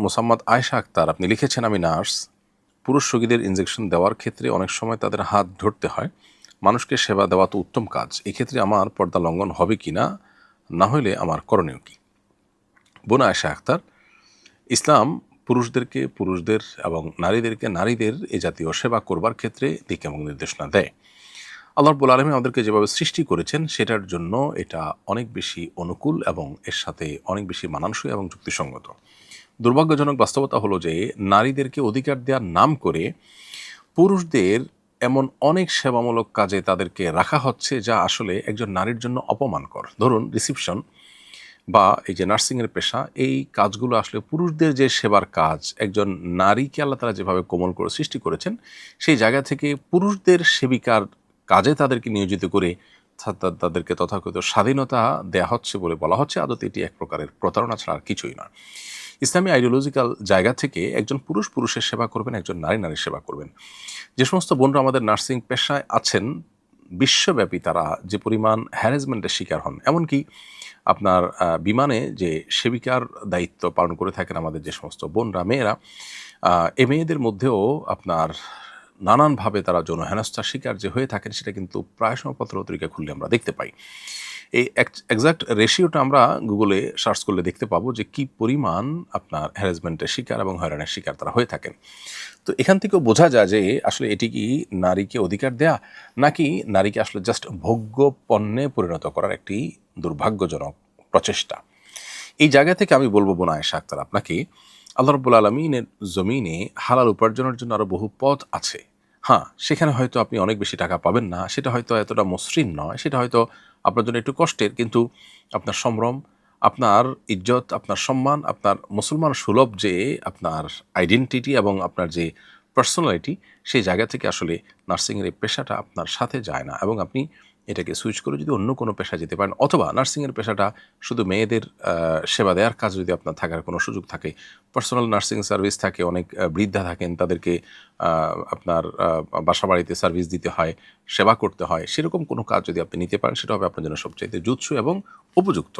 মোসাম্মদ আয়েশা আক্তার, আপনি লিখেছেন, আমি নার্স। পুরুষ রোগীদের ইনজেকশন দেওয়ার ক্ষেত্রে অনেক সময় তাদের হাত ধরতে হয়। মানুষকে সেবা দেওয়া তো উত্তম কাজ, এক্ষেত্রে আমার পর্দা লঙ্ঘন হবে কি না, না হলে আমার করণীয় কি? বোন আয়েশা আক্তার, ইসলাম পুরুষদেরকে পুরুষদের এবং নারীদেরকে নারীদের এ জাতীয় সেবা করবার ক্ষেত্রে দিক এবং নির্দেশনা দেয়। আল্লাহ রাব্বুল আলামিন আমাদেরকে যেভাবে সৃষ্টি করেছেন সেটার জন্য এটা অনেক বেশি অনুকূল এবং এর সাথে অনেক বেশি মানানসই এবং যুক্তিসঙ্গত। দুর্ভাগ্যজনক বাস্তবতা হলো যে নারীদেরকে অধিকার দেওয়ার নাম করে পুরুষদের এমন অনেক সেবামূলক কাজে তাদেরকে রাখা হচ্ছে যা আসলে একজন নারীর জন্য অপমানকর। ধরুন রিসিপশন বা এই যে নার্সিংয়ের পেশা, এই কাজগুলো আসলে পুরুষদের যে সেবার কাজ, একজন নারীকে আল্লাহ তাআলা যেভাবে কোমল করে সৃষ্টি করেছেন সেই জায়গা থেকে পুরুষদের সেবিকার কাজে তাদেরকে নিয়োজিত করে তাদেরকে তথাকথিত স্বাধীনতা দেয়া হচ্ছে বলে বলা হচ্ছে। আদতে এটি এক প্রকারের প্রতারণা ছাড়া আর কিছুই নয়। ইসলামী আইডিওলজিক্যাল জায়গা থেকে একজন পুরুষ পুরুষের সেবা করবেন, একজন নারী নারীর সেবা করবেন। যে সমস্ত বোনরা আমাদের নার্সিং পেশায় আছেন, বিশ্বব্যাপী তারা যে পরিমাণ হ্যারাসমেন্টের শিকার হন, এমনকি আপনার বিমানে যে সেবিকার দায়িত্ব পালন করে থাকেন আমাদের যে সমস্ত বোনরা, মেয়েরা, এ মেয়েদের মধ্যেও আপনার নানানভাবে তারা যৌন হেনস্থার শিকার যে হয়ে থাকেন সেটা কিন্তু প্রায় সময় পত্রপত্রিকা খুললে আমরা দেখতে পাই। এই এক্সাক্ট রেশিওটা আমরা গুগলে সার্চ করলে দেখতে পাবো যে কি পরিমাণ আপনার হ্যারাসমেন্টের শিকার এবং হয়রানির শিকার তারা হয়ে থাকেন। তো এখান থেকেও বোঝা যায় যে আসলে এটি কি নারীকে অধিকার দেয়া, নাকি নারীকে আসলে জাস্ট ভোগ্য পণ্যে পরিণত করার একটি দুর্ভাগ্যজনক প্রচেষ্টা। এই জায়গা থেকে আমি বলবো বোন আয়েশা আক্তার আপনাকে, আল্লাহ রাব্বুল আলামিনের জমিনে হালাল উপার্জনের জন্য আরও বহু পথ আছে। হ্যাঁ, সেখানে হয়তো আপনি অনেক বেশি টাকা পাবেন না, সেটা হয়তো এতটা মসৃণ নয়, সেটা হয়তো আপনার জন্য একটু কষ্টের, কিন্তু আপনার সম্ভ্রম, আপনার ইজ্জত, আপনার সম্মান, আপনার মুসলমান সুলভ যে আপনার আইডেন্টিটি এবং আপনার যে পার্সোনালিটি, সেই জায়গা থেকে আসলে নার্সিংয়ের এই পেশাটা আপনার সাথে যায় না, এবং আপনি এটাকে সুইচ করে যদি অন্য কোনো পেশায় যেতে পারেন, অথবা নার্সিংয়ের পেশাটা শুধু মেয়েদের সেবা দেওয়ার কাজ যদি আপনার থাকার কোনো সুযোগ থাকে, পার্সোনাল নার্সিং সার্ভিস থাকে, অনেক বৃদ্ধা থাকেন, তাদেরকে আপনার বাসা বাড়িতে সার্ভিস দিতে হয়, সেবা করতে হয়, সেরকম কোনো কাজ যদি আপনি নিতে পারেন সেটা হবে আপনার জন্য সবচাইতে জুৎসু এবং উপযুক্ত।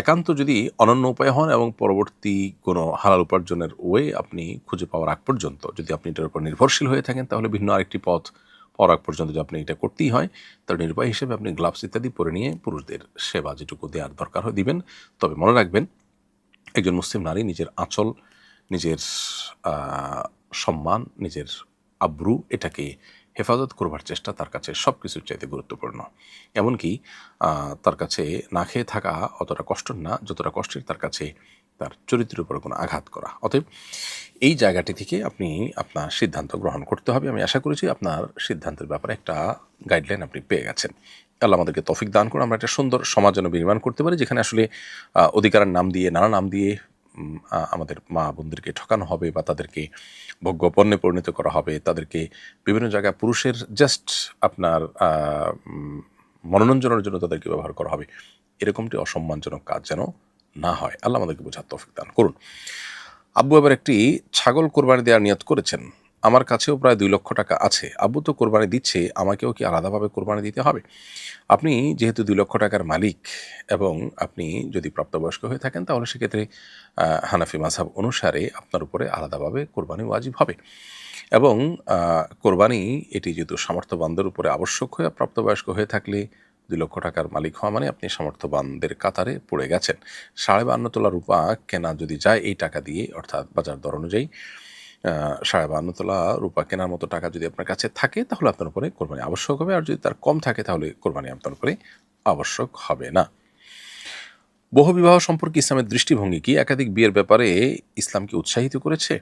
একান্ত যদি অনন্য উপায় হন এবং পরবর্তী কোনো হালাল উপার্জনের ওয়ে আপনি খুঁজে পাওয়ার আগ পর্যন্ত যদি আপনি এটার উপর নির্ভরশীল হয়ে থাকেন, তাহলে ভিন্ন আরেকটি পথ পাওয়ার আগ পর্যন্ত যদি আপনি এটা করতেই হয়, তার নির্বাহী হিসেবে আপনি গ্লাভস ইত্যাদি পরে নিয়ে পুরুষদের সেবা যেটুকু দেওয়ার দরকার হয় দিবেন। তবে মনে রাখবেন, একজন মুসলিম নারী নিজের আঁচল, নিজের সম্মান, নিজের আব্রু, এটাকে হেফাজত করবার চেষ্টা তার কাছে সব কিছুর চাইতে গুরুত্বপূর্ণ। এমনকি তার কাছে না খেয়ে থাকা অতটা কষ্টের না যতটা কষ্টের তার কাছে তার চরিত্রের উপরে কোনো আঘাত করা। অতএব এই জায়গাটি থেকে আপনি আপনার সিদ্ধান্ত গ্রহণ করতে হবে। আমি আশা করেছি আপনার সিদ্ধান্তের ব্যাপারে একটা গাইডলাইন আপনি পেয়ে গেছেন। আল্লাহ আমাদেরকে তৌফিক দান করুন, আমরা একটা সুন্দর সমাজ যেন বিনির্মাণ করতে পারি, যেখানে আসলে অধিকারের নাম দিয়ে, নানা নাম দিয়ে আমাদের মা বোনদেরকে ঠকানো হবে, বা তাদেরকে ভোগ্য পণ্যে পরিণত করা হবে, তাদেরকে বিভিন্ন জায়গায় পুরুষের জাস্ট আপনার মনোরঞ্জনের জন্য তাদেরকে ব্যবহার করা হবে। এরকমটি অসম্মানজনক কাজ যেন না হয়। আল্লাহ আমাদেরকে বোঝার তৌফিক দান করুন। আব্বু এবার একটি ছাগল কোরবানি দেওয়ার নিয়ত করেছেন। আমার কাছেও প্রায় 2 লক্ষ টাকা আছে। আব্বু তো কোরবানি দিচ্ছে, আমাকেও কি আলাদাভাবে কোরবানি দিতে হবে? আপনি যেহেতু 2 লক্ষ টাকার মালিক এবং আপনি যদি প্রাপ্তবয়স্ক হয়ে থাকেন, তাহলে সেক্ষেত্রে হানাফি মাযহাব অনুসারে আপনার উপরে আলাদাভাবে কোরবানি ওয়াজিব হবে, এবং কোরবানি এটি যেহেতু সামর্থ্যবানদের উপরে আবশ্যক হয়ে প্রাপ্তবয়স্ক হয়ে থাকলে 2 লক্ষ টাকার মালিক হওয়া মানে আপনি সামর্থ্যবানদের কাতারে পড়ে গেছেন। 52.5 তোলা রূপা কেনা যদি যায় এই টাকা দিয়ে, অর্থাৎ বাজার দর অনুযায়ী 52.5 তোলা রূপা কেনার মতো টাকা যদি আপনার কাছে থাকে, তাহলে আপনার উপরে কোরবানি আবশ্যক হবে। আর যদি তার কম থাকে, তাহলে কোরবানি আপনার উপরে আবশ্যক হবে না। বহুবিবাহ সম্পর্কে ইসলামের দৃষ্টিভঙ্গি কি? একাধিক বিয়ের ব্যাপারে ইসলাম কি উৎসাহিত করেছে?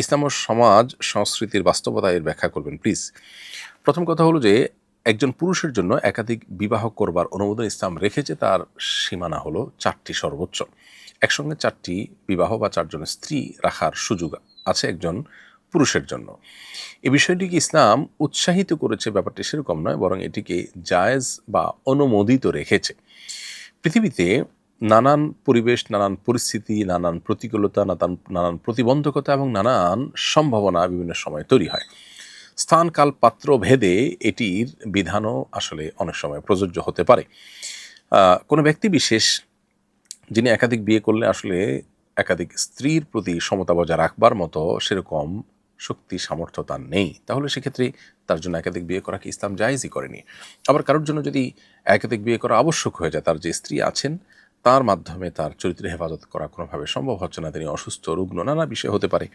ইসলাম ও সমাজ সংস্কৃতির বাস্তবতা এর ব্যাখ্যা করবেন প্লিজ। প্রথম কথা হলো যে একজন পুরুষের জন্য একাধিক বিবাহ করবার অনুমোদন ইসলাম রেখেছে, তার সীমানা হলো 4টি সর্বোচ্চ। একসঙ্গে 4টি বিবাহ বা 4 জন স্ত্রী রাখার সুযোগ আছে একজন পুরুষের জন্য। এই বিষয়টিকে ইসলাম উৎসাহিত করেছে ব্যাপারটি সেরকম নয়, বরং এটিকে জায়েজ বা অনুমোদিত রেখেছে। পৃথিবীতে নানান পরিবেশ, নানান পরিস্থিতি, নানান প্রতিকূলতা, নানান প্রতিবন্ধকতা এবং নানান সম্ভাবনা বিভিন্ন সময় তৈরি হয়। স্থান, কাল, পাত্র ভেদে এটির বিধানও আসলে অনেক সময় প্রযোজ্য হতে পারে। কোনো ব্যক্তি বিশেষ যিনি একাধিক বিয়ে করলে আসলে একাধিক স্ত্রীর প্রতি সমতা বজায় রাখবার মতো সেরকম শক্তি সামর্থ্য তার নেই, তাহলে সেক্ষেত্রে তার জন্য একাধিক বিয়ে করা কি ইসলাম জায়েজই করেনি। আবার কারোর জন্য যদি একাধিক বিয়ে করা আবশ্যক হয়ে যায়, তার যে স্ত্রী আছেন তার মাধ্যমে তার চরিত্রের হেফাজত করা কোনোভাবে সম্ভব হচ্ছে না, তিনি অসুস্থ, রুগ্ন, নানা বিষয় হতে পারে,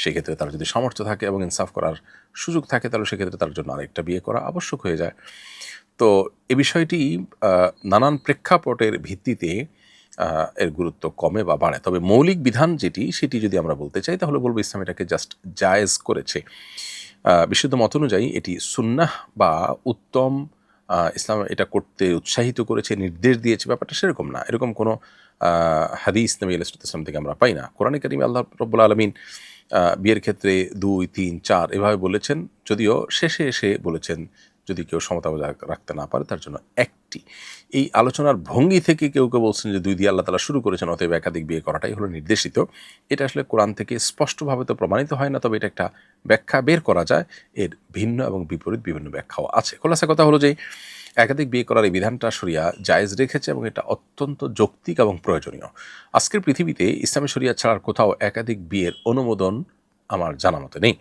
সেক্ষেত্রে তার যদি সামর্থ্য থাকে এবং ইনসাফ করার সুযোগ থাকে, তাহলে সেক্ষেত্রে তার জন্য আরেকটা বিয়ে করা আবশ্যক হয়ে যায়। তো এই বিষয়টি নানান প্রেক্ষাপটের ভিত্তিতে এর গুরুত্ব কমে বা বাড়ে। তবে মৌলিক বিধান যেটি, সেটি যদি আমরা বলতে চাই তাহলে বলবো ইসলাম এটাকে জাস্ট জায়েজ করেছে। বিশুদ্ধ মত অনুযায়ী এটি সুন্নাহ বা উত্তম, ইসলাম এটা করতে উৎসাহিত করেছে, নির্দেশ দিয়েছে, ব্যাপারটা সেরকম না। এরকম কোনো হাদিস নবী আলাইহিস সালাম থেকে আমরা পাই না। কোরআনে কারিমে আল্লাহ রাব্বুল আলামিন বিয়ের ক্ষেত্রে 2, 3, 4 এভাবে বলেছেন, যদিও শেষে এসে বলেছেন যদি কেউ সমতা বজায় রাখতে না পারে তার জন্য একটি। এই আলোচনার ভঙ্গি থেকে কেউ কেউ বলছেন যে 2 দিয়ে আল্লাহ তাআলা শুরু করেছেন, অতএব একাধিক বিয়ে করাটাই হলো নির্দেশিত। এটা আসলে কোরআন থেকে স্পষ্টভাবে তো প্রমাণিত হয় না, তবে এটা একটা ব্যাখ্যা বের করা যায়। এর ভিন্ন এবং বিপরীত বিভিন্ন ব্যাখ্যাও আছে। খোলাসা কথা হলো যে একাধিক বিয়ে করার এই বিধানটা শরিয়া জায়েজ রেখেছে এবং এটা অত্যন্ত যৌক্তিক এবং প্রয়োজনীয়। আজকের পৃথিবীতে ইসলামী শরিয়া ছাড়ার কোথাও একাধিক বিয়ের অনুমোদন আমার জানা মতে নেই।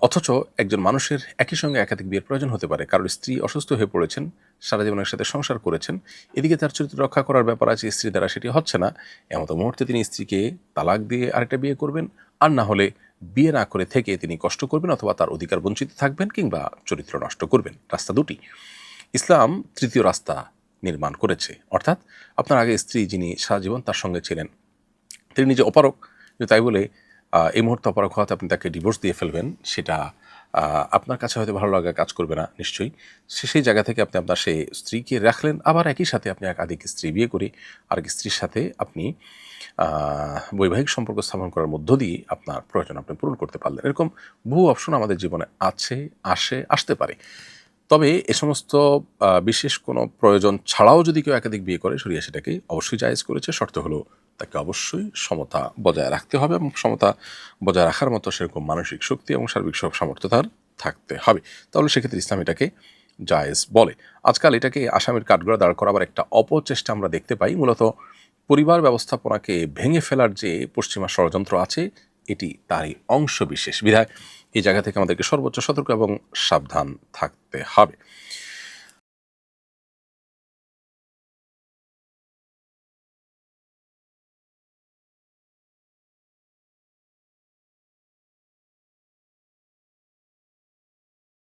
অথচ একজন মানুষের একই সঙ্গে একাধিক বিয়ের প্রয়োজন হতে পারে। কারোর স্ত্রী অসুস্থ হয়ে পড়েছেন, সারা জীবন একসাথে সংসার করেছেন, এদিকে তার চরিত্র রক্ষা করার ব্যাপার আছে, স্ত্রী দ্বারা সেটি হচ্ছে না, এমতো মুহূর্তে তিনি স্ত্রীকে তালাক দিয়ে আরেকটা বিয়ে করবেন, আর না হলে বিয়ে না করে থেকে তিনি কষ্ট করবেন অথবা তার অধিকার বঞ্চিত থাকবেন কিংবা চরিত্র নষ্ট করবেন। রাস্তা দুটি। ইসলাম তৃতীয় রাস্তা নির্মাণ করেছে, অর্থাৎ আপনার আগে স্ত্রী যিনি সারা জীবন তার সঙ্গে ছিলেন, তিনি নিজে অপারক, কিন্তু তাই বলে এই মুহূর্তে অপারক হওয়াতে আপনি তাকে ডিভোর্স দিয়ে ফেলবেন, সেটা আপনার কাছে হয়তো ভালো লাগা কাজ করবে না নিশ্চয়ই। সেই জায়গা থেকে আপনি আপনার সেই স্ত্রীকে রাখলেন, আবার একই সাথে আপনি একাধিক স্ত্রী বিয়ে করে আরেক স্ত্রীর সাথে আপনি বৈবাহিক সম্পর্ক স্থাপন করার মধ্য দিয়ে আপনার প্রয়োজন আপনি পূরণ করতে পারলেন। এরকম বহু অপশন আমাদের জীবনে আছে, আসতে পারে। তবে এ সমস্ত বিশেষ কোনো প্রয়োজন ছাড়াও যদি কেউ একাধিক বিয়ে করে, শরিয়া সেটাকে অবশ্যই জায়েজ করেছে। শর্ত হলো তাকে অবশ্যই সমতা বজায় রাখতে হবে এবং সমতা বজায় রাখার মতো সেরকম মানসিক শক্তি এবং সার্বিক সব সামর্থ্য তার থাকতে হবে, তাহলে সেক্ষেত্রে ইসলাম এটাকে জায়েজ বলে। আজকাল এটাকে আসামির কাঠগড়া দাঁড় করাবার একটা অপচেষ্টা আমরা দেখতে পাই। মূলত পরিবার ব্যবস্থাপনাকে ভেঙে ফেলার যে পশ্চিমা ষড়যন্ত্র আছে, এটি তারই অংশ বিশেষ। বিধায় এই জায়গা থেকে আমাদেরকে সর্বোচ্চ সতর্ক এবং সাবধান থাকতে হবে।